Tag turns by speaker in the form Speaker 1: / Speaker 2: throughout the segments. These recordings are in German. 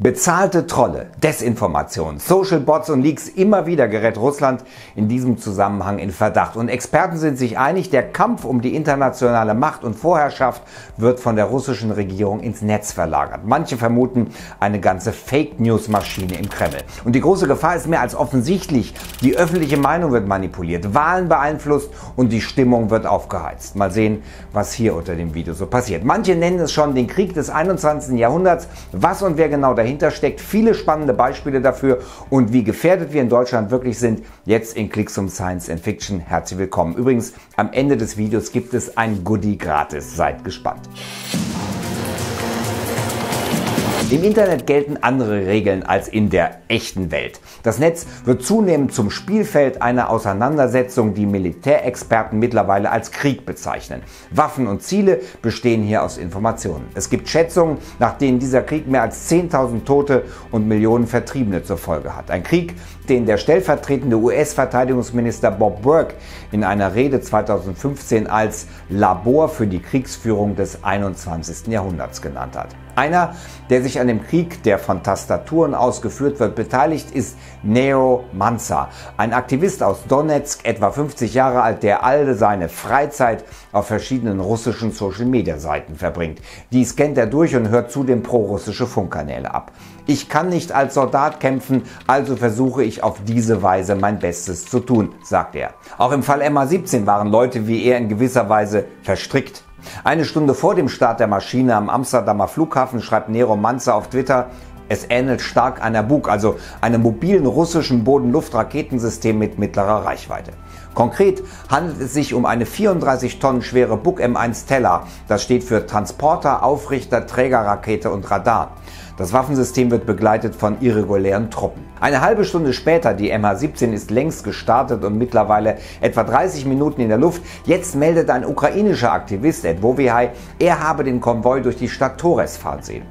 Speaker 1: Bezahlte Trolle, Desinformation, Social Bots und Leaks, immer wieder gerät Russland in diesem Zusammenhang in Verdacht. Und Experten sind sich einig, der Kampf um die internationale Macht und Vorherrschaft wird von der russischen Regierung ins Netz verlagert. Manche vermuten eine ganze Fake-News-Maschine im Kreml. Und die große Gefahr ist mehr als offensichtlich. Die öffentliche Meinung wird manipuliert, Wahlen beeinflusst und die Stimmung wird aufgeheizt. Mal sehen, was hier unter dem Video so passiert. Manche nennen es schon den Krieg des 21. Jahrhunderts. Was und wer genau dahinter steckt, viele spannende Beispiele dafür und wie gefährdet wir in Deutschland wirklich sind, jetzt in Klicks um Science and Fiction. Herzlich willkommen. Übrigens, am Ende des Videos gibt es ein Goodie gratis. Seid gespannt. Im Internet gelten andere Regeln als in der echten Welt. Das Netz wird zunehmend zum Spielfeld einer Auseinandersetzung, die Militärexperten mittlerweile als Krieg bezeichnen. Waffen und Ziele bestehen hier aus Informationen. Es gibt Schätzungen, nach denen dieser Krieg mehr als 10.000 Tote und Millionen Vertriebene zur Folge hat. Ein Krieg, den der stellvertretende US-Verteidigungsminister Bob Burke in einer Rede 2015 als Labor für die Kriegsführung des 21. Jahrhunderts genannt hat. Einer, der sich an dem Krieg, der von Tastaturen ausgeführt wird, beteiligt, ist Nero Mansa, ein Aktivist aus Donezk, etwa 50 Jahre alt, der all seine Freizeit auf verschiedenen russischen Social-Media-Seiten verbringt. Dies kennt er durch und hört zudem pro-russische Funkkanäle ab. Ich kann nicht als Soldat kämpfen, also versuche ich auf diese Weise mein Bestes zu tun, sagt er. Auch im Fall MH17 waren Leute wie er in gewisser Weise verstrickt. Eine Stunde vor dem Start der Maschine am Amsterdamer Flughafen schreibt Nero Mansa auf Twitter: Es ähnelt stark einer Buk, also einem mobilen russischen Boden-Luft-Raketensystem mit mittlerer Reichweite. Konkret handelt es sich um eine 34 Tonnen schwere Buk M1 Teller. Das steht für Transporter, Aufrichter, Trägerrakete und Radar. Das Waffensystem wird begleitet von irregulären Truppen. Eine halbe Stunde später, die MH17 ist längst gestartet und mittlerweile etwa 30 Minuten in der Luft. Jetzt meldet ein ukrainischer Aktivist, Ed Wovihai, er habe den Konvoi durch die Stadt Torez fahren sehen.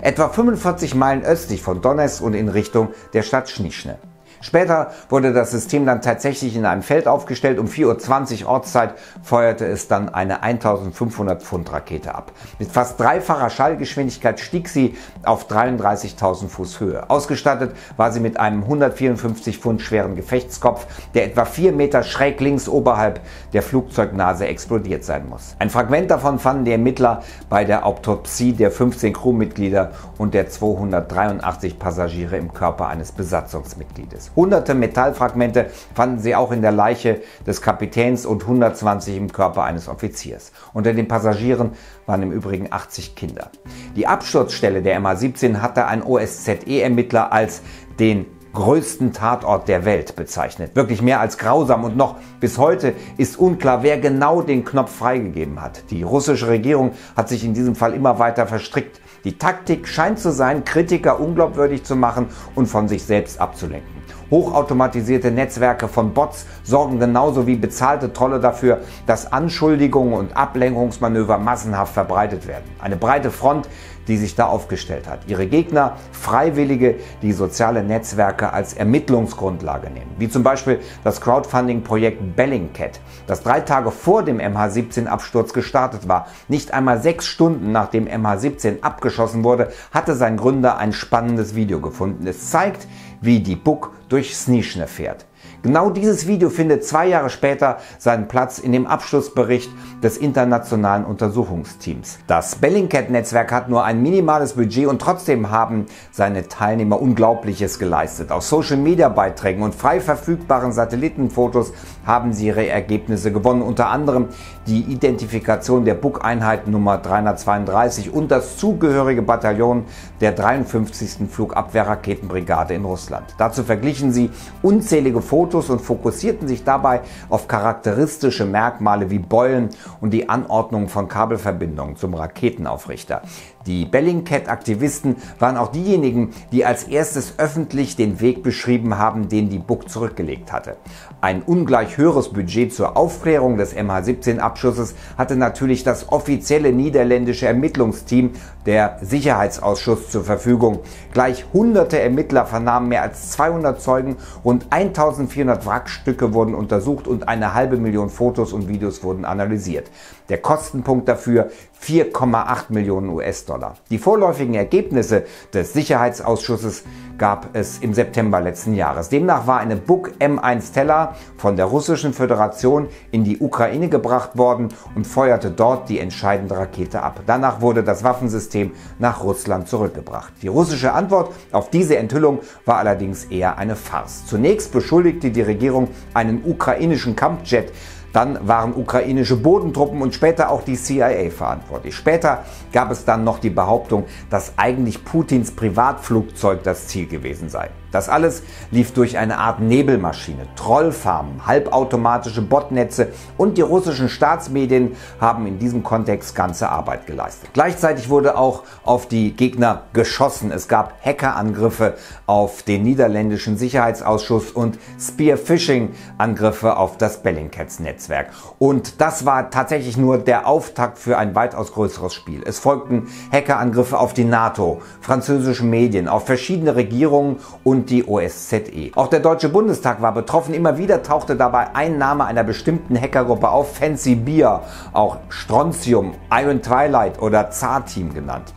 Speaker 1: Etwa 45 Meilen östlich von Donezk und in Richtung der Stadt Schnischne. Später wurde das System dann tatsächlich in einem Feld aufgestellt. Um 4:20 Uhr Ortszeit feuerte es dann eine 1500 Pfund Rakete ab. Mit fast dreifacher Schallgeschwindigkeit stieg sie auf 33.000 Fuß Höhe. Ausgestattet war sie mit einem 154 Pfund schweren Gefechtskopf, der etwa 4 Meter schräg links oberhalb der Flugzeugnase explodiert sein muss. Ein Fragment davon fanden die Ermittler bei der Autopsie der 15 Crewmitglieder und der 283 Passagiere im Körper eines Besatzungsmitgliedes. Hunderte Metallfragmente fanden sie auch in der Leiche des Kapitäns und 120 im Körper eines Offiziers. Unter den Passagieren waren im Übrigen 80 Kinder. Die Absturzstelle der MH17 hatte ein OSZE-Ermittler als den größten Tatort der Welt bezeichnet. Wirklich mehr als grausam, und noch bis heute ist unklar, wer genau den Knopf freigegeben hat. Die russische Regierung hat sich in diesem Fall immer weiter verstrickt. Die Taktik scheint zu sein, Kritiker unglaubwürdig zu machen und von sich selbst abzulenken. Hochautomatisierte Netzwerke von Bots sorgen genauso wie bezahlte Trolle dafür, dass Anschuldigungen und Ablenkungsmanöver massenhaft verbreitet werden. Eine breite Front, die sich da aufgestellt hat. Ihre Gegner, Freiwillige, die soziale Netzwerke als Ermittlungsgrundlage nehmen. Wie zum Beispiel das Crowdfunding-Projekt Bellingcat, das 3 Tage vor dem MH17-Absturz gestartet war. Nicht einmal 6 Stunden nachdem MH17 abgeschossen wurde, hatte sein Gründer ein spannendes Video gefunden. Es zeigt, wie die Buk durch Schnischne fährt. Genau dieses Video findet 2 Jahre später seinen Platz in dem Abschlussbericht des internationalen Untersuchungsteams. Das Bellingcat-Netzwerk hat nur ein minimales Budget und trotzdem haben seine Teilnehmer Unglaubliches geleistet. Aus Social-Media-Beiträgen und frei verfügbaren Satellitenfotos haben sie ihre Ergebnisse gewonnen, unter anderem die Identifikation der Buk-Einheit Nummer 332 und das zugehörige Bataillon der 53. Flugabwehrraketenbrigade in Russland. Dazu verglichen sie unzählige Fotos und fokussierten sich dabei auf charakteristische Merkmale wie Beulen und die Anordnung von Kabelverbindungen zum Raketenaufrichter. Die Bellingcat-Aktivisten waren auch diejenigen, die als erstes öffentlich den Weg beschrieben haben, den die Buk zurückgelegt hatte. Ein ungleich höheres Budget zur Aufklärung des MH17-Abschusses hatte natürlich das offizielle niederländische Ermittlungsteam, der Sicherheitsausschuss, zur Verfügung. Gleich hunderte Ermittler vernahmen mehr als 200 Zeugen, rund 1400 Wrackstücke wurden untersucht und 500.000 Fotos und Videos wurden analysiert. Der Kostenpunkt dafür 4,8 Millionen US-Dollar. US-Dollar. Die vorläufigen Ergebnisse des Sicherheitsausschusses gab es im September letzten Jahres. Demnach war eine Buk M1 Teller von der Russischen Föderation in die Ukraine gebracht worden und feuerte dort die entscheidende Rakete ab. Danach wurde das Waffensystem nach Russland zurückgebracht. Die russische Antwort auf diese Enthüllung war allerdings eher eine Farce. Zunächst beschuldigte die Regierung einen ukrainischen Kampfjet. Dann waren ukrainische Bodentruppen und später auch die CIA verantwortlich. Später gab es dann noch die Behauptung, dass eigentlich Putins Privatflugzeug das Ziel gewesen sei. Das alles lief durch eine Art Nebelmaschine. Trollfarmen, halbautomatische Botnetze und die russischen Staatsmedien haben in diesem Kontext ganze Arbeit geleistet. Gleichzeitig wurde auch auf die Gegner geschossen. Es gab Hackerangriffe auf den niederländischen Sicherheitsausschuss und Spearphishing-Angriffe auf das Bellingcats-Netzwerk. Und das war tatsächlich nur der Auftakt für ein weitaus größeres Spiel. Es folgten Hackerangriffe auf die NATO, französische Medien, auf verschiedene Regierungen und die OSZE. Auch der Deutsche Bundestag war betroffen. Immer wieder tauchte dabei ein Name einer bestimmten Hackergruppe auf, Fancy Bear, auch Strontium, Iron Twilight oder Zar-Team genannt.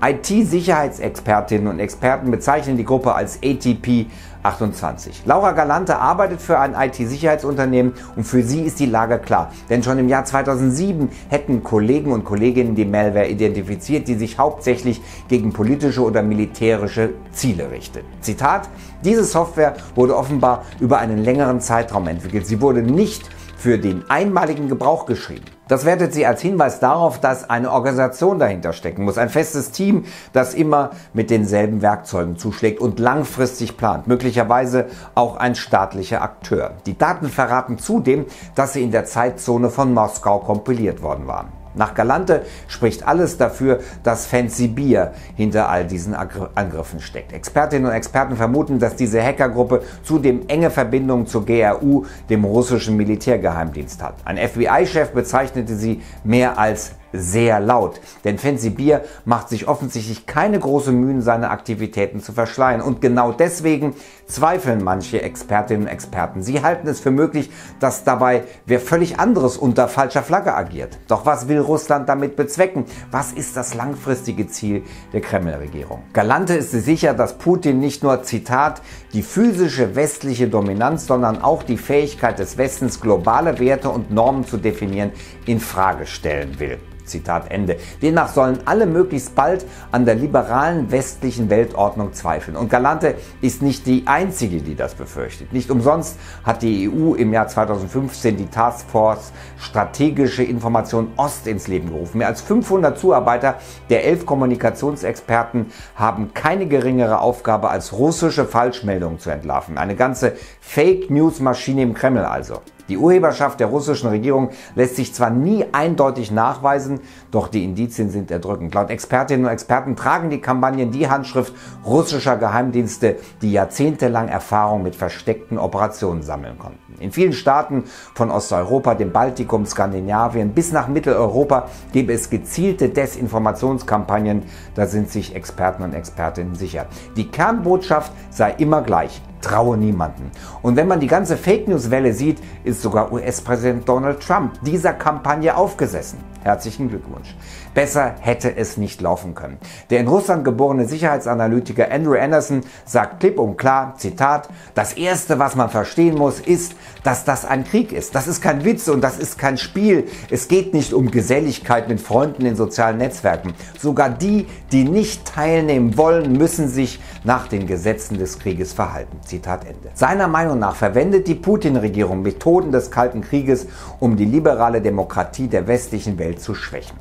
Speaker 1: IT-Sicherheitsexpertinnen und Experten bezeichnen die Gruppe als ATP 28. Laura Galante arbeitet für ein IT-Sicherheitsunternehmen und für sie ist die Lage klar. Denn schon im Jahr 2007 hätten Kollegen und Kolleginnen die Malware identifiziert, die sich hauptsächlich gegen politische oder militärische Ziele richtet. Zitat: Diese Software wurde offenbar über einen längeren Zeitraum entwickelt. Sie wurde nicht für den einmaligen Gebrauch geschrieben. Das wertet sie als Hinweis darauf, dass eine Organisation dahinter stecken muss. Ein festes Team, das immer mit denselben Werkzeugen zuschlägt und langfristig plant. Möglicherweise auch ein staatlicher Akteur. Die Daten verraten zudem, dass sie in der Zeitzone von Moskau kompiliert worden waren. Nach Galante spricht alles dafür, dass Fancy Bear hinter all diesen Angriffen steckt. Expertinnen und Experten vermuten, dass diese Hackergruppe zudem enge Verbindungen zur GRU, dem russischen Militärgeheimdienst, hat. Ein FBI-Chef bezeichnete sie mehr als sehr laut, denn Fancy Bear macht sich offensichtlich keine große Mühen, seine Aktivitäten zu verschleiern. Und genau deswegen zweifeln manche Expertinnen und Experten. Sie halten es für möglich, dass dabei wer völlig anderes unter falscher Flagge agiert. Doch was will Russland damit bezwecken? Was ist das langfristige Ziel der Kreml-Regierung? Galante ist sich sicher, dass Putin nicht nur, Zitat, die physische westliche Dominanz, sondern auch die Fähigkeit des Westens, globale Werte und Normen zu definieren, in Frage stellen will. Zitat Ende. Demnach sollen alle möglichst bald an der liberalen westlichen Weltordnung zweifeln. Und Galante ist nicht die einzige, die das befürchtet. Nicht umsonst hat die EU im Jahr 2015 die Taskforce Strategische Information Ost ins Leben gerufen. Mehr als 500 Zuarbeiter der 11 Kommunikationsexperten haben keine geringere Aufgabe als russische Falschmeldungen zu entlarven. Eine ganze Fake-News-Maschine im Kreml also. Die Urheberschaft der russischen Regierung lässt sich zwar nie eindeutig nachweisen, doch die Indizien sind erdrückend. Laut Expertinnen und Experten tragen die Kampagnen die Handschrift russischer Geheimdienste, die jahrzehntelang Erfahrung mit versteckten Operationen sammeln konnten. In vielen Staaten von Osteuropa, dem Baltikum, Skandinavien bis nach Mitteleuropa gäbe es gezielte Desinformationskampagnen, da sind sich Experten und Expertinnen sicher. Die Kernbotschaft sei immer gleich: Traue niemanden. Und wenn man die ganze Fake-News-Welle sieht, ist sogar US-Präsident Donald Trump dieser Kampagne aufgesessen. Herzlichen Glückwunsch. Besser hätte es nicht laufen können. Der in Russland geborene Sicherheitsanalytiker Andrew Anderson sagt klipp und klar, Zitat: Das Erste, was man verstehen muss, ist, dass das ein Krieg ist. Das ist kein Witz und das ist kein Spiel. Es geht nicht um Geselligkeit mit Freunden in sozialen Netzwerken. Sogar die, die nicht teilnehmen wollen, müssen sich nach den Gesetzen des Krieges verhalten. Zitat Ende. Seiner Meinung nach verwendet die Putin-Regierung Methoden des Kalten Krieges, um die liberale Demokratie der westlichen Welt zu schwächen.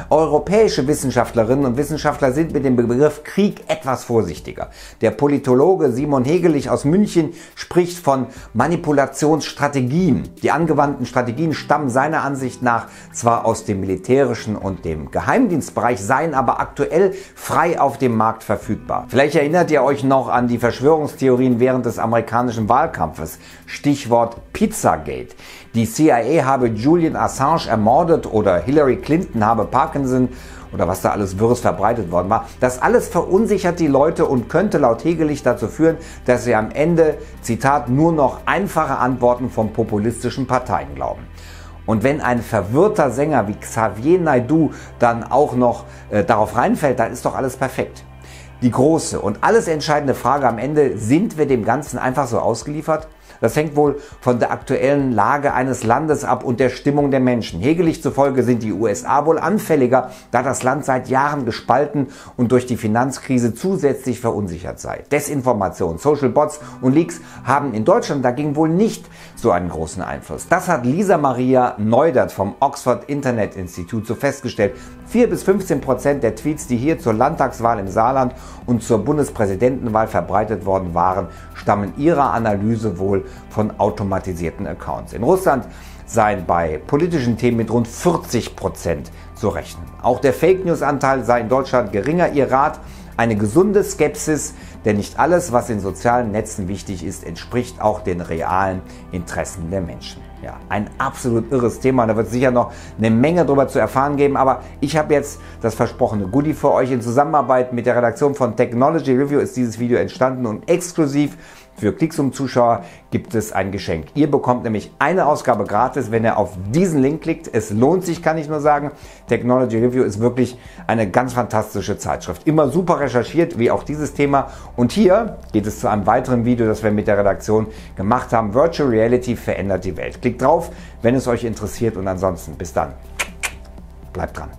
Speaker 1: Europäische Wissenschaftlerinnen und Wissenschaftler sind mit dem Begriff Krieg etwas vorsichtiger. Der Politologe Simon Hegelich aus München spricht von Manipulationsstrategien. Die angewandten Strategien stammen seiner Ansicht nach zwar aus dem militärischen und dem Geheimdienstbereich, seien aber aktuell frei auf dem Markt verfügbar. Vielleicht erinnert ihr euch noch an die Verschwörungstheorien während des amerikanischen Wahlkampfes. Stichwort Pizzagate. Die CIA habe Julian Assange ermordet oder Hillary Clinton habe Parkinson oder was da alles Wirres verbreitet worden war. Das alles verunsichert die Leute und könnte laut Hegelich dazu führen, dass sie am Ende, Zitat, nur noch einfache Antworten von populistischen Parteien glauben. Und wenn ein verwirrter Sänger wie Xavier Naidoo dann auch noch darauf reinfällt, dann ist doch alles perfekt. Die große und alles entscheidende Frage am Ende: Sind wir dem Ganzen einfach so ausgeliefert? Das hängt wohl von der aktuellen Lage eines Landes ab und der Stimmung der Menschen. Hegelig zufolge sind die USA wohl anfälliger, da das Land seit Jahren gespalten und durch die Finanzkrise zusätzlich verunsichert sei. Desinformation, Social Bots und Leaks haben in Deutschland dagegen wohl nicht so einen großen Einfluss. Das hat Lisa Maria Neudert vom Oxford Internet Institute so festgestellt. 4-15% der Tweets, die hier zur Landtagswahl im Saarland und zur Bundespräsidentenwahl verbreitet worden waren, stammen ihrer Analyse wohl von automatisierten Accounts. In Russland seien bei politischen Themen mit rund 40% zu rechnen. Auch der Fake-News-Anteil sei in Deutschland geringer. Ihr Rat: eine gesunde Skepsis, denn nicht alles, was in sozialen Netzen wichtig ist, entspricht auch den realen Interessen der Menschen. Ja, ein absolut irres Thema, da wird es sicher noch eine Menge darüber zu erfahren geben, aber ich habe jetzt das versprochene Goodie für euch. In Zusammenarbeit mit der Redaktion von Technology Review ist dieses Video entstanden und exklusiv für Klicksum-Zuschauer gibt es ein Geschenk. Ihr bekommt nämlich eine Ausgabe gratis, wenn ihr auf diesen Link klickt. Es lohnt sich, kann ich nur sagen. Technology Review ist wirklich eine ganz fantastische Zeitschrift. Immer super recherchiert, wie auch dieses Thema. Und hier geht es zu einem weiteren Video, das wir mit der Redaktion gemacht haben. Virtual Reality verändert die Welt. Klickt drauf, wenn es euch interessiert, und ansonsten bis dann. Bleibt dran.